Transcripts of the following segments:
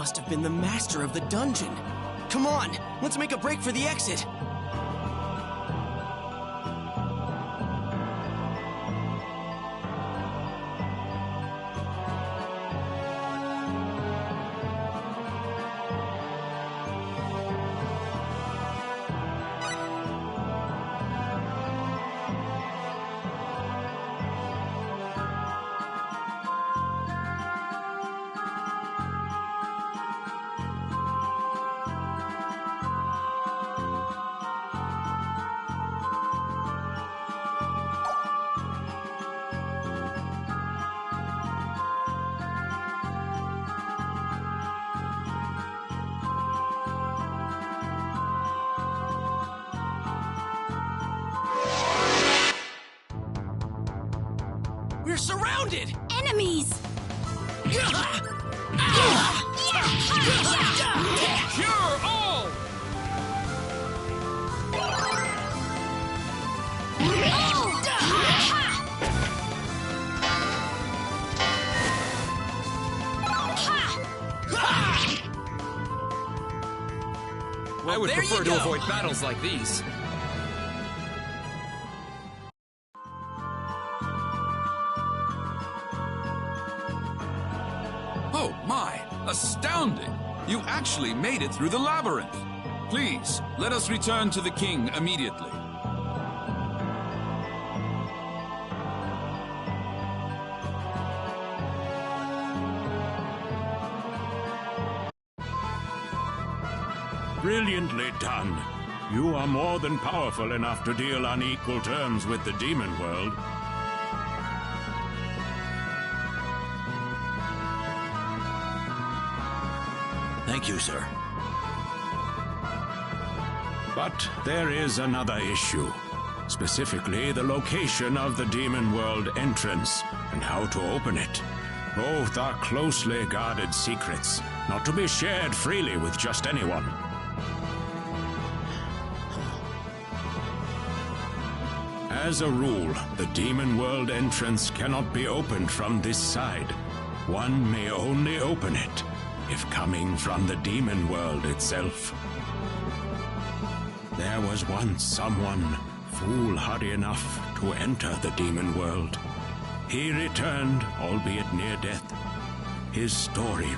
must have been the master of the dungeon. Come on, let's make a break for the exit. We're surrounded! Enemies! Cure all! I would prefer to avoid battles like these. Oh my! Astounding! You actually made it through the labyrinth. Please, let us return to the king immediately. Brilliantly done. You are more than powerful enough to deal on equal terms with the demon world. Thank you, sir. But there is another issue. Specifically, the location of the demon world entrance and how to open it. Both are closely guarded secrets, not to be shared freely with just anyone. As a rule, the demon world entrance cannot be opened from this side. One may only open it if coming from the demon world itself. There was once someone foolhardy enough to enter the demon world. He returned, albeit near death. His story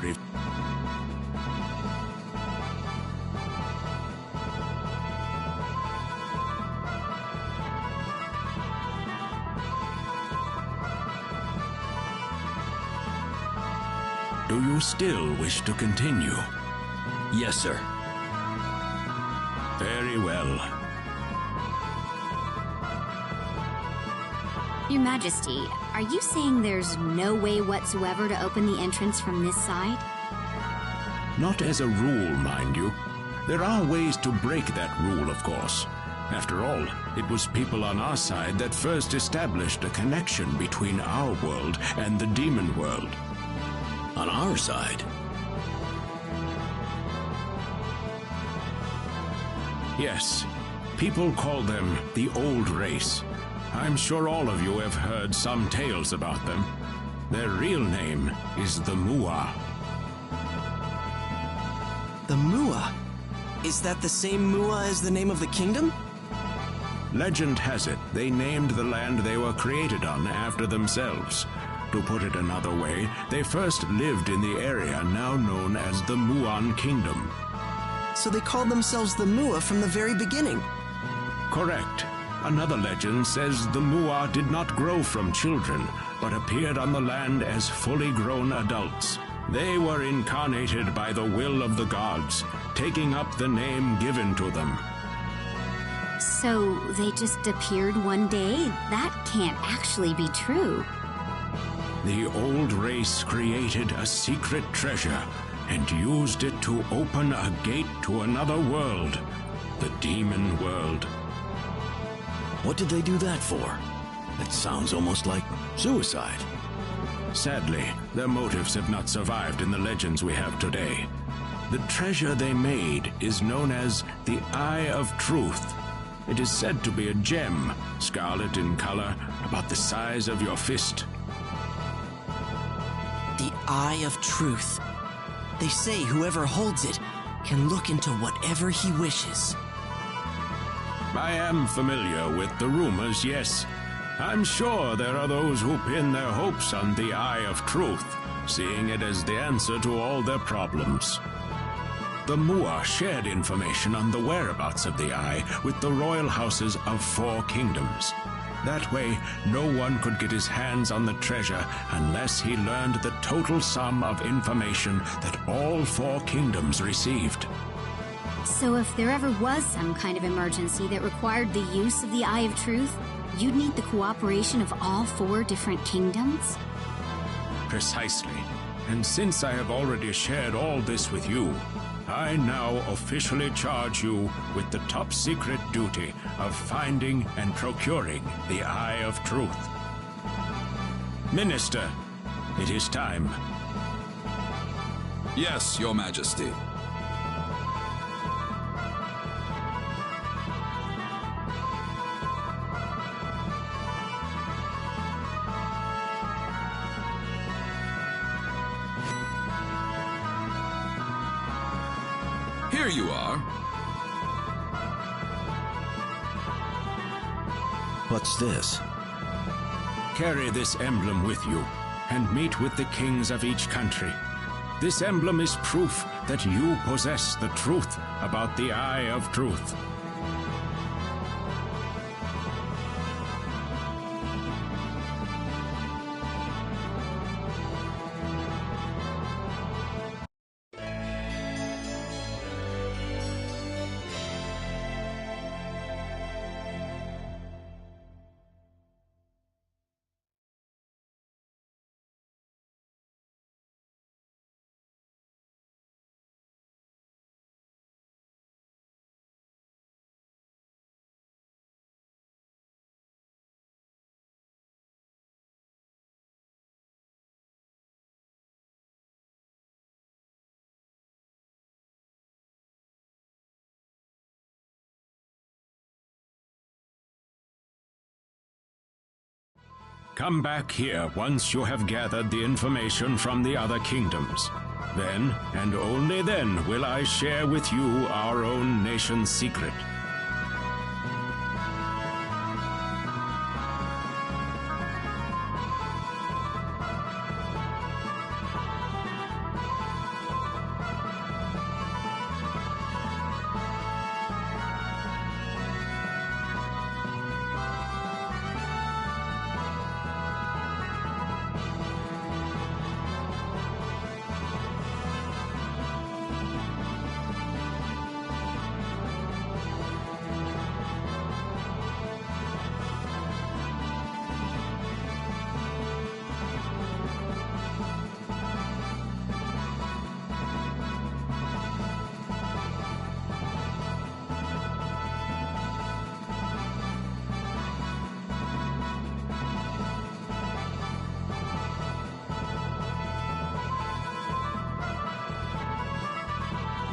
Do you still wish to continue? Yes, sir. Very well. Your Majesty, are you saying there's no way whatsoever to open the entrance from this side? Not as a rule, mind you. There are ways to break that rule, of course. After all, it was people on our side that first established a connection between our world and the demon world. On our side? Yes. People call them the Old Race. I'm sure all of you have heard some tales about them. Their real name is the Mua. The Mua? Is that the same Mua as the name of the kingdom? Legend has it they named the land they were created on after themselves. To put it another way, they first lived in the area now known as the Muan Kingdom. So they called themselves the Mua from the very beginning? Correct. Another legend says the Mua did not grow from children, but appeared on the land as fully grown adults. They were incarnated by the will of the gods, taking up the name given to them. So they just appeared one day? That can't actually be true. The old race created a secret treasure and used it to open a gate to another world, the demon world. What did they do that for? It sounds almost like suicide. Sadly, their motives have not survived in the legends we have today. The treasure they made is known as the Eye of Truth. It is said to be a gem, scarlet in color, about the size of your fist. The Eye of Truth. They say whoever holds it can look into whatever he wishes. I am familiar with the rumors, yes. I'm sure there are those who pin their hopes on the Eye of Truth, seeing it as the answer to all their problems. The Mua shared information on the whereabouts of the Eye with the royal houses of 4 kingdoms. That way, no one could get his hands on the treasure unless he learned the total sum of information that all 4 kingdoms received. So if there ever was some kind of emergency that required the use of the Eye of Truth, you'd need the cooperation of all 4 different kingdoms? Precisely. And since I have already shared all this with you, I now officially charge you with the top secret duty of finding and procuring the Eye of Truth. Minister, it is time. Yes, Your Majesty. Here you are. What's this? Carry this emblem with you, and meet with the kings of each country. This emblem is proof that you possess the truth about the Eye of Truth. Come back here once you have gathered the information from the other kingdoms. Then, and only then, will I share with you our own nation's secret.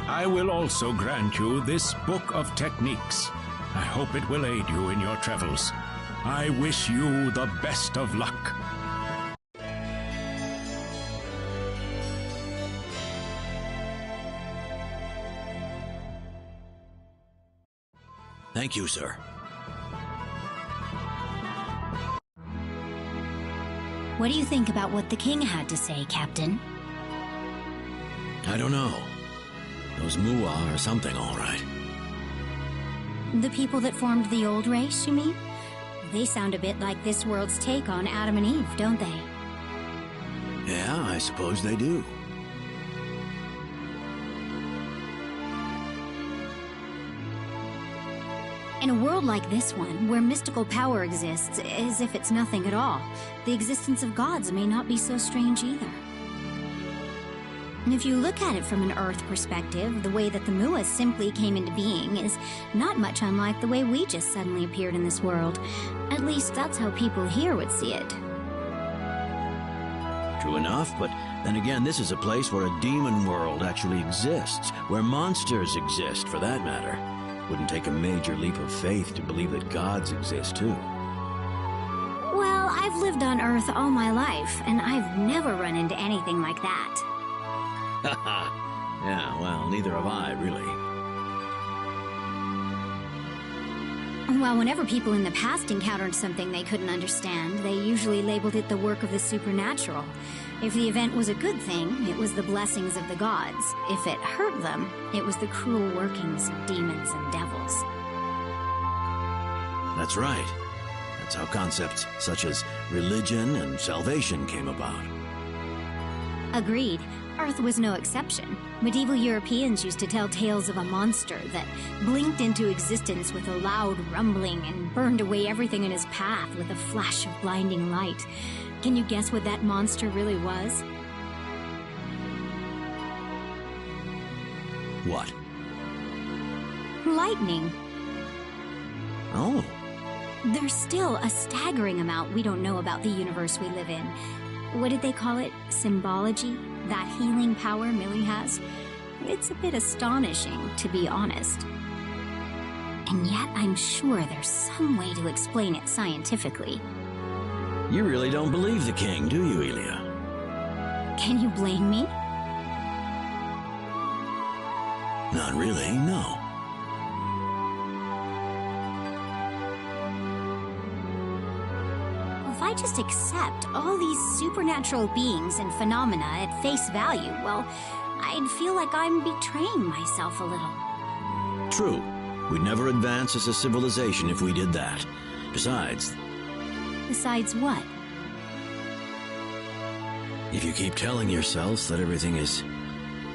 I will also grant you this book of techniques. I hope it will aid you in your travels. I wish you the best of luck. Thank you, sir. What do you think about what the king had to say, Captain? I don't know. Those Mua are something, all right. The people that formed the old race, you mean? They sound a bit like this world's take on Adam and Eve, don't they? Yeah, I suppose they do. In a world like this one, where mystical power exists as if it's nothing at all, the existence of gods may not be so strange either. And if you look at it from an Earth perspective, the way that the Mua simply came into being is not much unlike the way we just suddenly appeared in this world. At least that's how people here would see it. True enough, but then again, this is a place where a demon world actually exists, where monsters exist, for that matter. Wouldn't take a major leap of faith to believe that gods exist, too. Well, I've lived on Earth all my life, and I've never run into anything like that. Haha, Yeah, well, neither have I, really. Well, whenever people in the past encountered something they couldn't understand, they usually labeled it the work of the supernatural. If the event was a good thing, it was the blessings of the gods. If it hurt them, it was the cruel workings of demons and devils. That's right. That's how concepts such as religion and salvation came about. Agreed. Earth was no exception. Medieval Europeans used to tell tales of a monster that blinked into existence with a loud rumbling and burned away everything in his path with a flash of blinding light. Can you guess what that monster really was? What? Lightning. Oh. There's still a staggering amount we don't know about the universe we live in. What did they call it? Symbology? That healing power Millie has? It's a bit astonishing, to be honest. And yet I'm sure there's some way to explain it scientifically. You really don't believe the king, do you, Elia? Can you blame me? Not really, no. If I just accept all these supernatural beings and phenomena at face value, well, I'd feel like I'm betraying myself a little. True. We'd never advance as a civilization if we did that. Besides what? If you keep telling yourself that everything is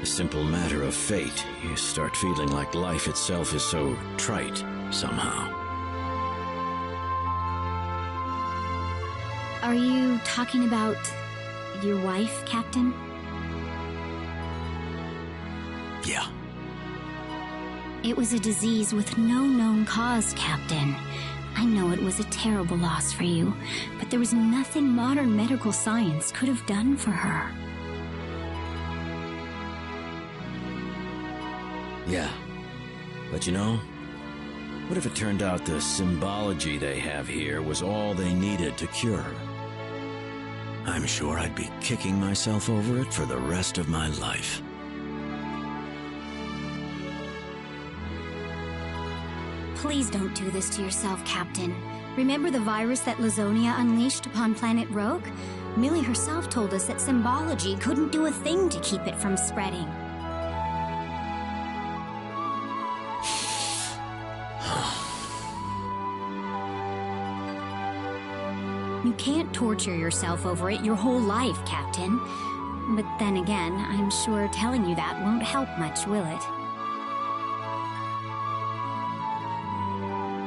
a simple matter of fate, you start feeling like life itself is so trite, somehow. Are you talking about your wife, Captain? Yeah. It was a disease with no known cause, Captain. I know it was a terrible loss for you, but there was nothing modern medical science could have done for her. Yeah. But you know, what if it turned out the symbology they have here was all they needed to cure her? I'm sure I'd be kicking myself over it for the rest of my life. Please don't do this to yourself, Captain. Remember the virus that Lazonia unleashed upon planet Rogue? Millie herself told us that symbology couldn't do a thing to keep it from spreading. You can't torture yourself over it your whole life, Captain. But then again, I'm sure telling you that won't help much, will it?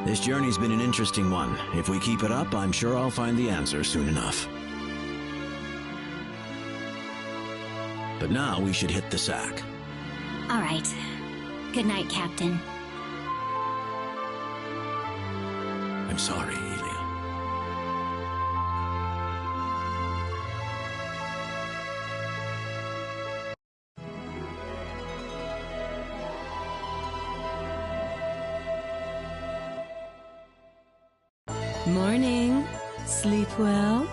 This journey's been an interesting one. If we keep it up, I'm sure I'll find the answer soon enough. But now we should hit the sack. All right. Good night, Captain. I'm sorry, Elia. Morning. Sleep well?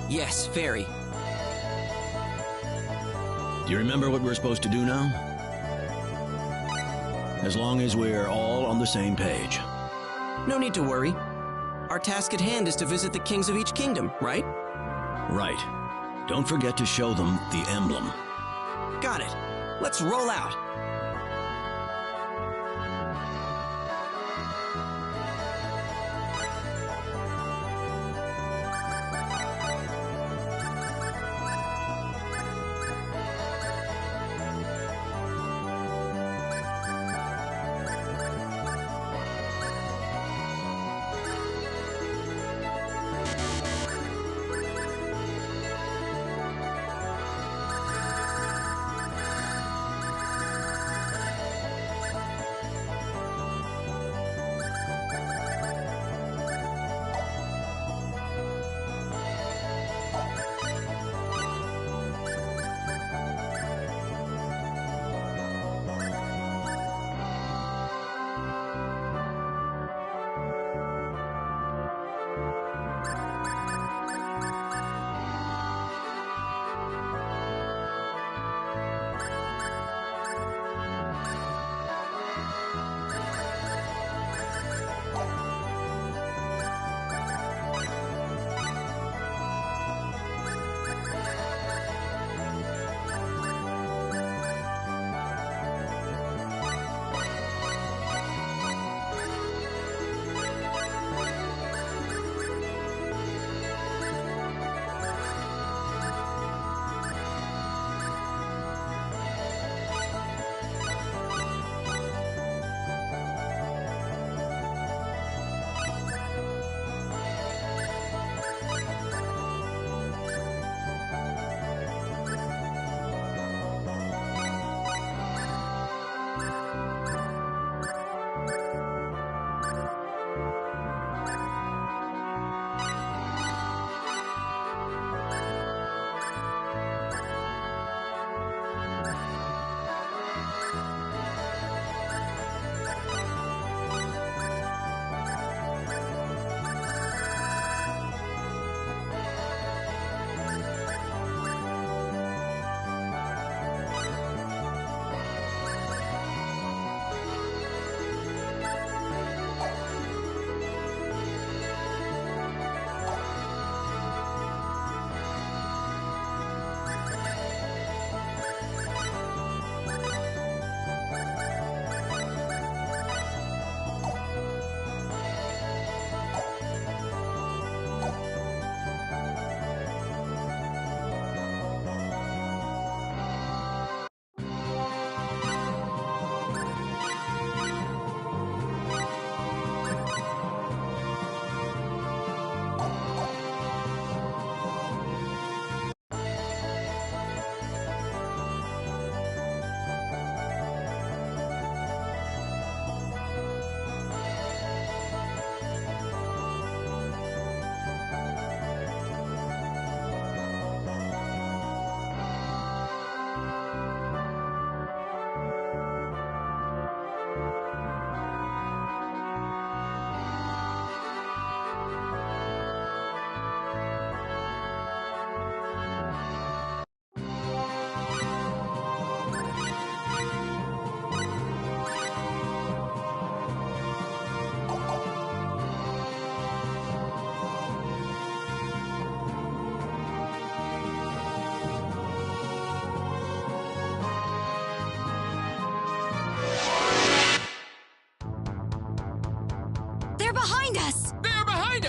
Yes, very. Do you remember what we're supposed to do now? As long as we're all on the same page. No need to worry. Our task at hand is to visit the kings of each kingdom, right? Right. Don't forget to show them the emblem. Got it. Let's roll out.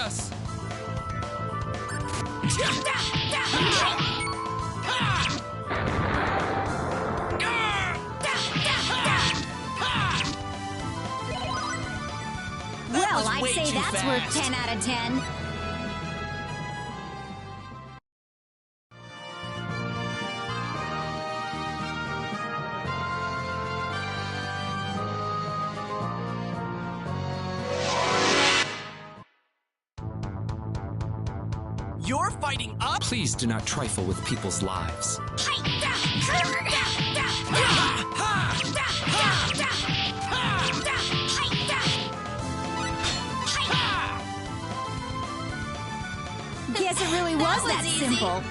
us! Well, I'd way say too that's fast. worth 10 out of 10. You're fighting us? Please do not trifle with people's lives. Guess it really was that simple.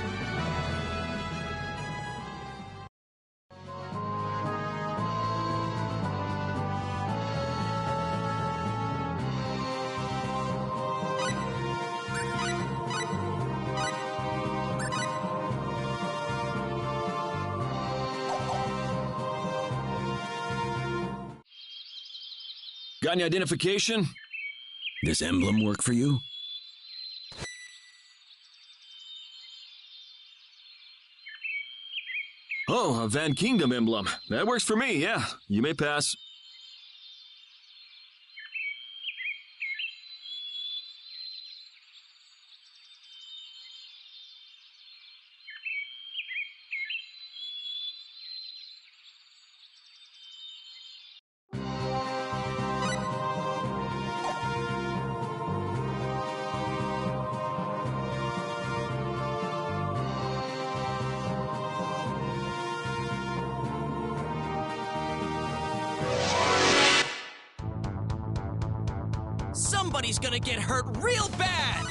Got any identification? This emblem work for you? Oh, a Van Kingdom emblem. That works for me, yeah. You may pass. Somebody's gonna get hurt real bad!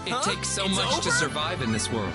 It takes so It's much to over? survive in this world.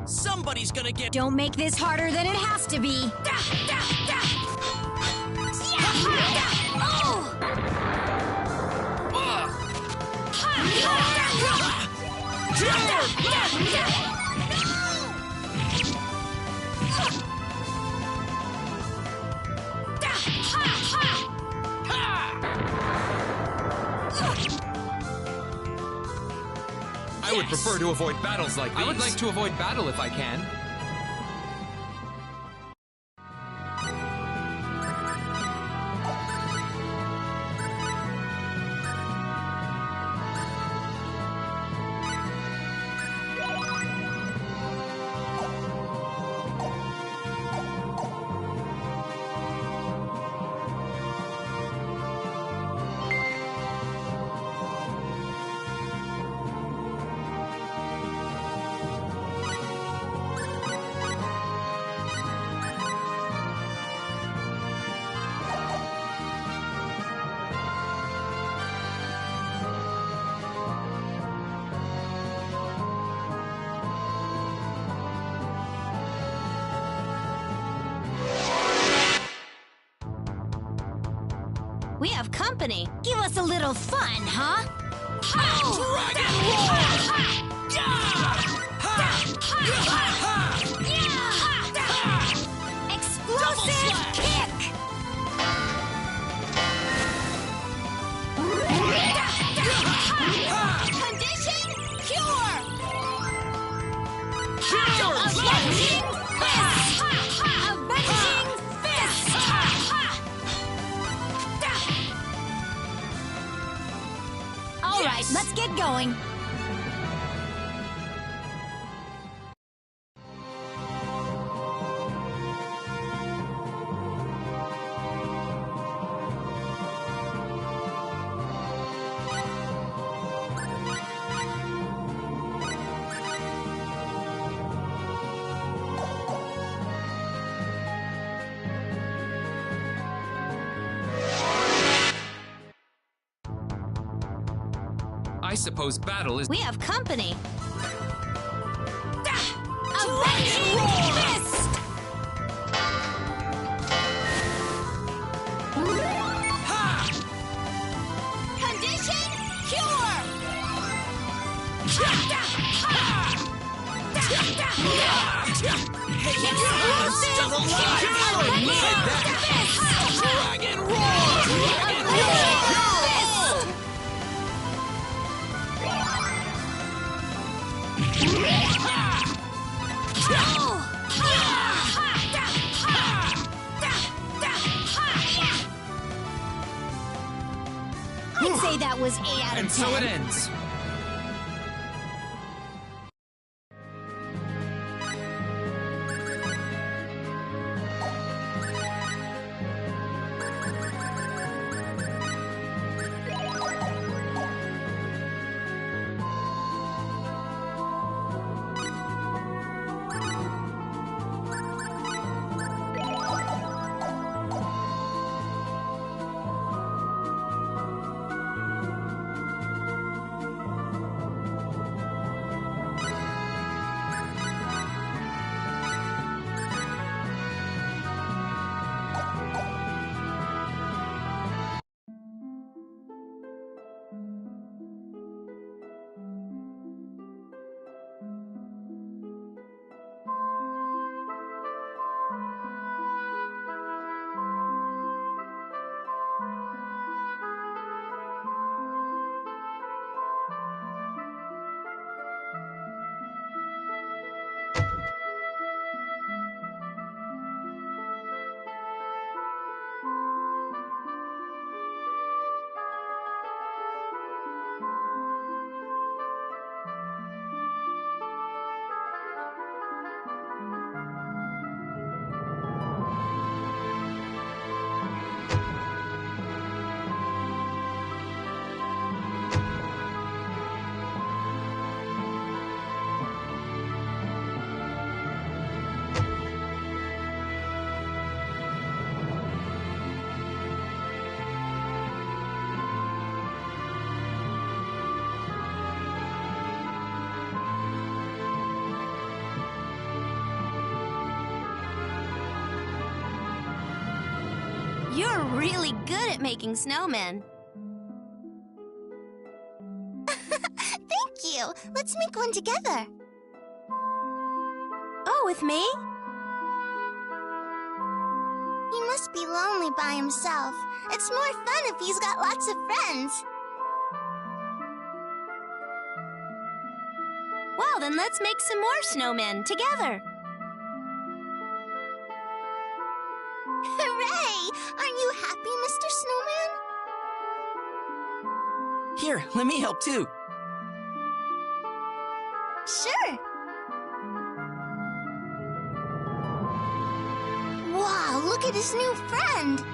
Somebody's gonna get... Don't make this harder than it has to be. I would prefer to avoid battles like these. I would like to avoid battle if I can. We have company. Give us a little fun, huh? Explosive kick! Condition cure! Avenging fist! Avenging fist! All right, let's get going. I suppose battle is... We have company. Avenging fist! Condition cure! Dragon roar! Dragon roar! I'd say that was 8 out of 10. And so it ends. You're really good at making snowmen. Thank you. Let's make one together. Oh, with me? He must be lonely by himself. It's more fun if he's got lots of friends. Well, then let's make some more snowmen together. Hooray! Aren't you happy, Mr. Snowman? Here, let me help too. Sure. Wow, look at his new friend.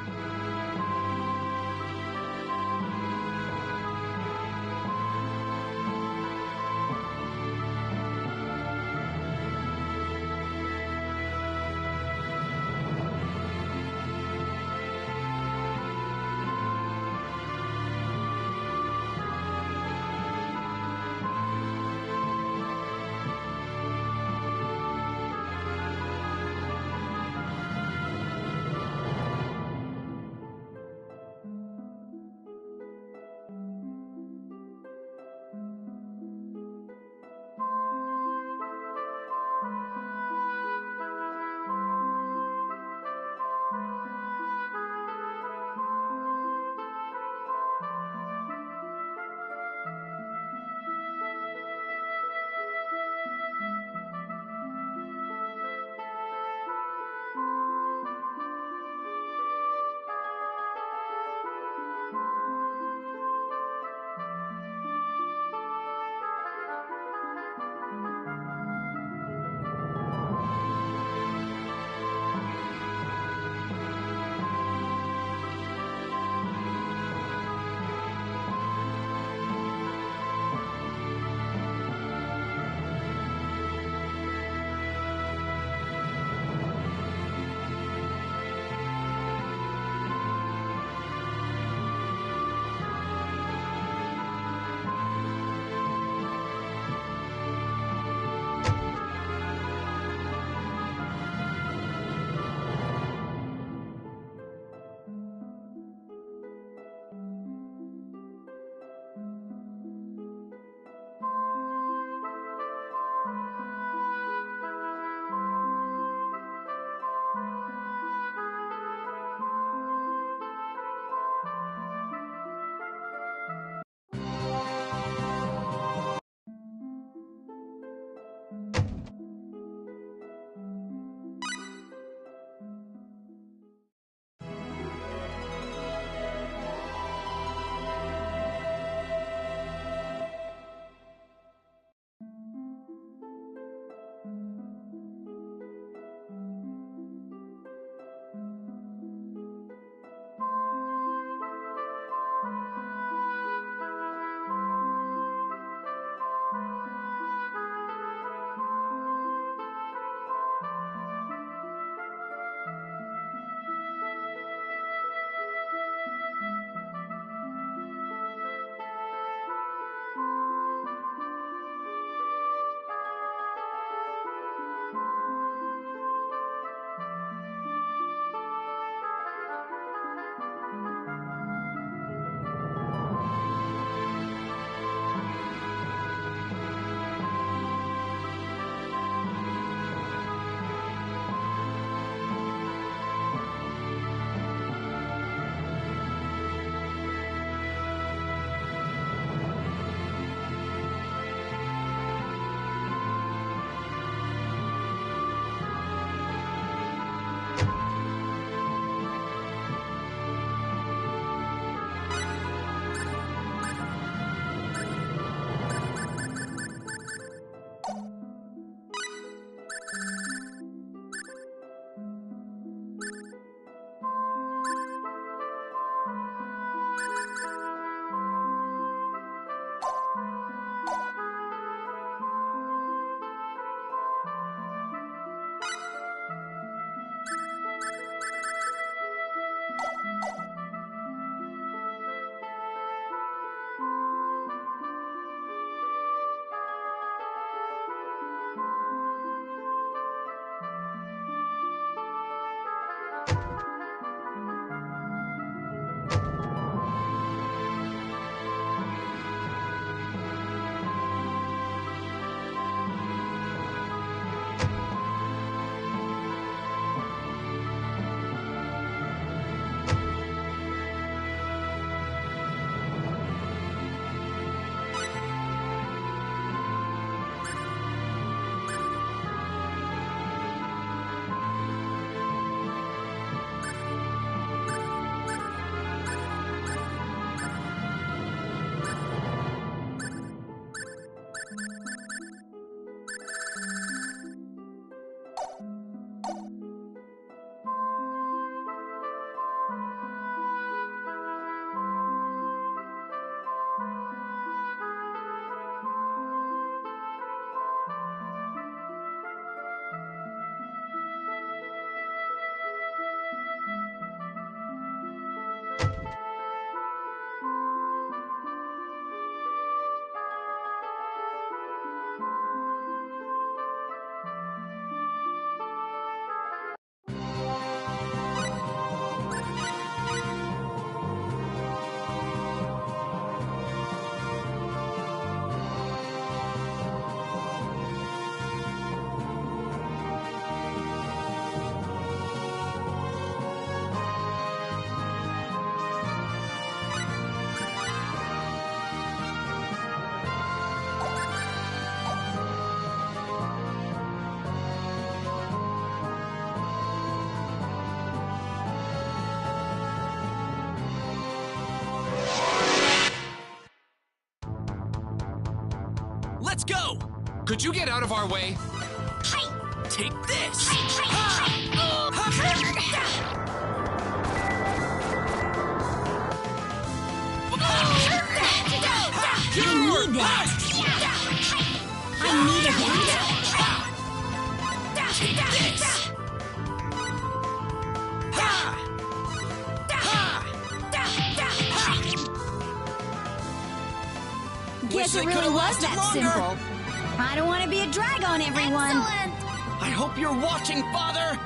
go! Could you get out of our way? Take this! I need that. Take this! Guess it really was that simple. I don't want to be a drag on everyone. Excellent! I hope you're watching, Father!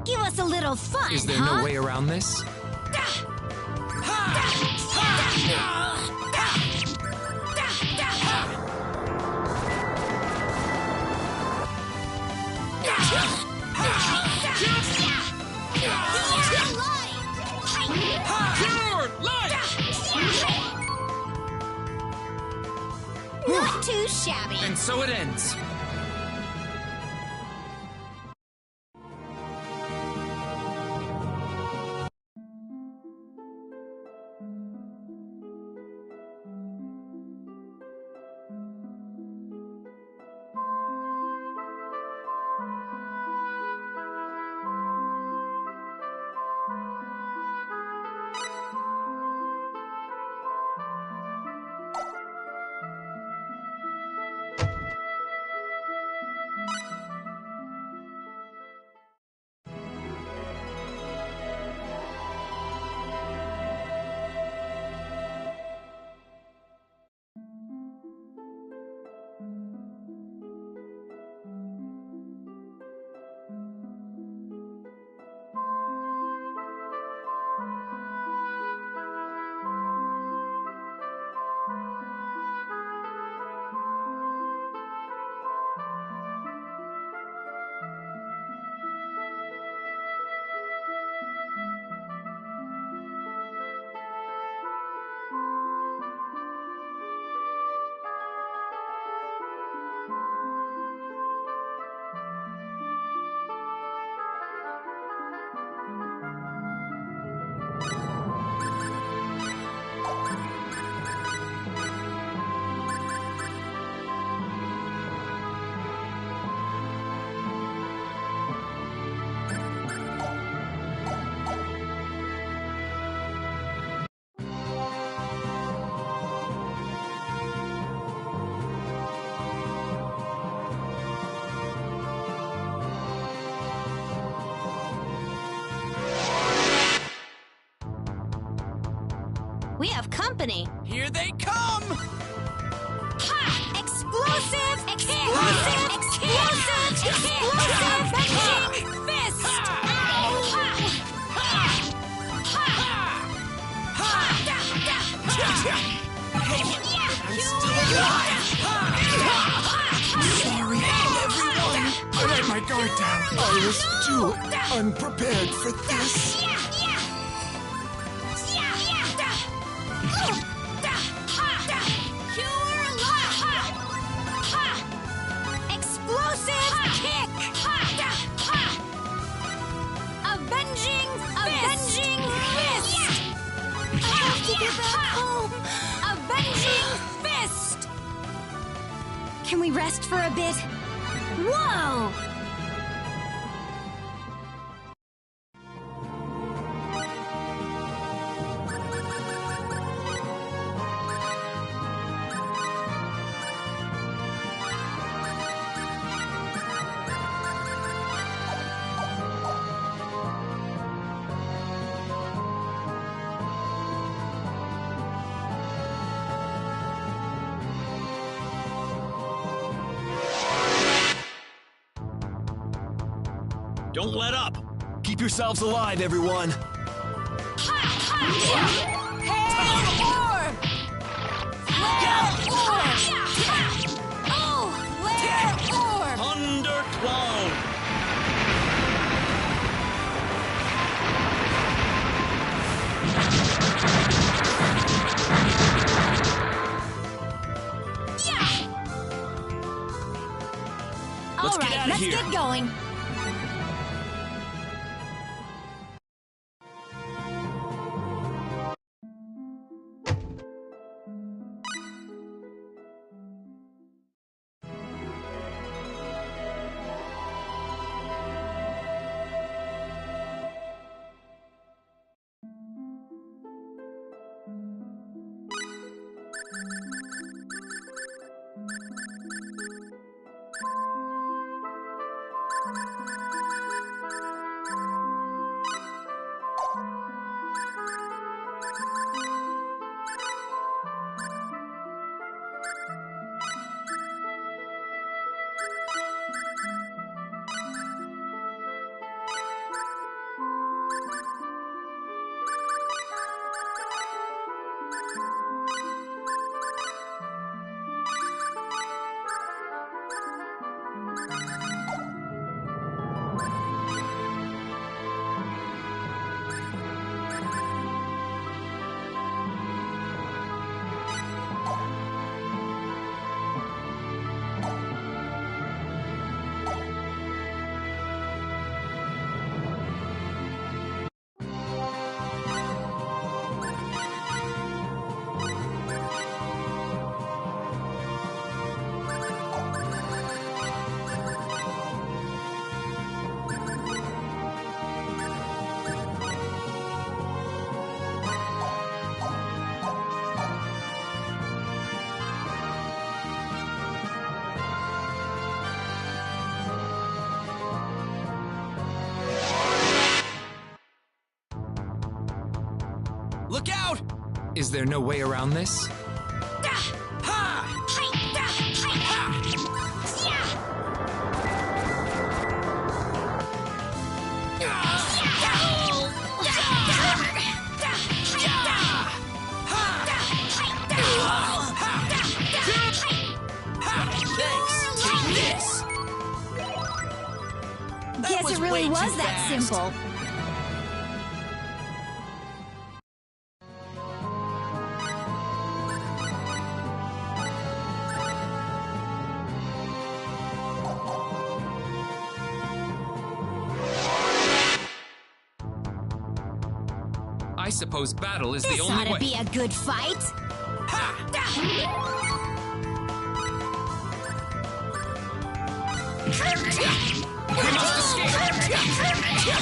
Give us a little fun, Is there huh? no way around this? Not too shabby. And so it ends. We have company. Here they come! Ha! Explosive! Explosive! Explosive! Explosive! Punching fist! Sorry, everyone! I let my guard down. I was too unprepared for this. Explosive kick! Avenging fist! I have to get back home! Avenging fist! Can we rest for a bit? Whoa! Don't let up! Keep yourselves alive, everyone! Undercloud! Let's get out of here. Let's get going. Look out! Is there no way around this? Guess it really was that simple. I suppose battle is the This only ought to way. be a good fight. We must escape!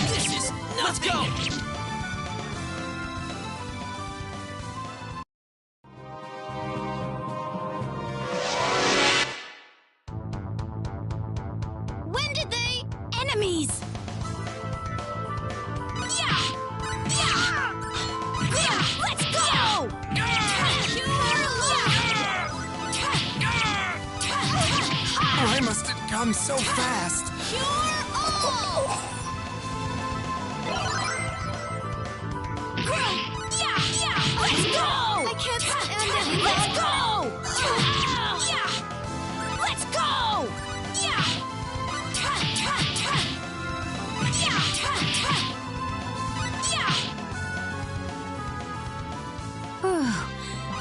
This is nothing! Let's go! When did they... Enemies! Let's go! I must have come so fast. Let's go! I can't stand it. Let's go! Let's go!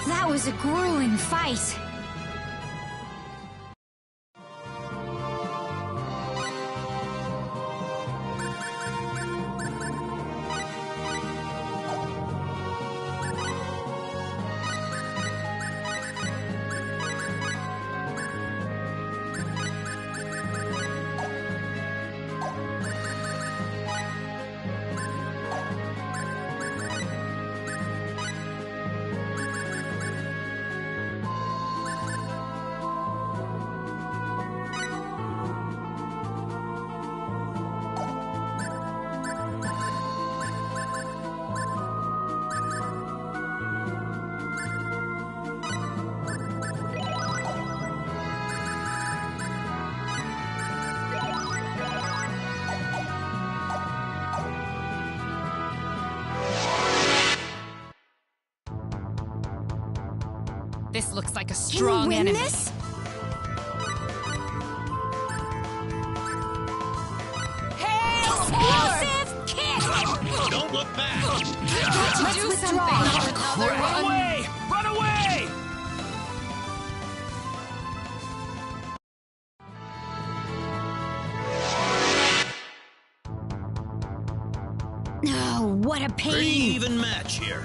That was a grueling fight. This looks like a strong enemy. This? Explosive kick! Don't look back! Let's withdraw. Run away! Run away! Oh, what a pain! Pretty even match here.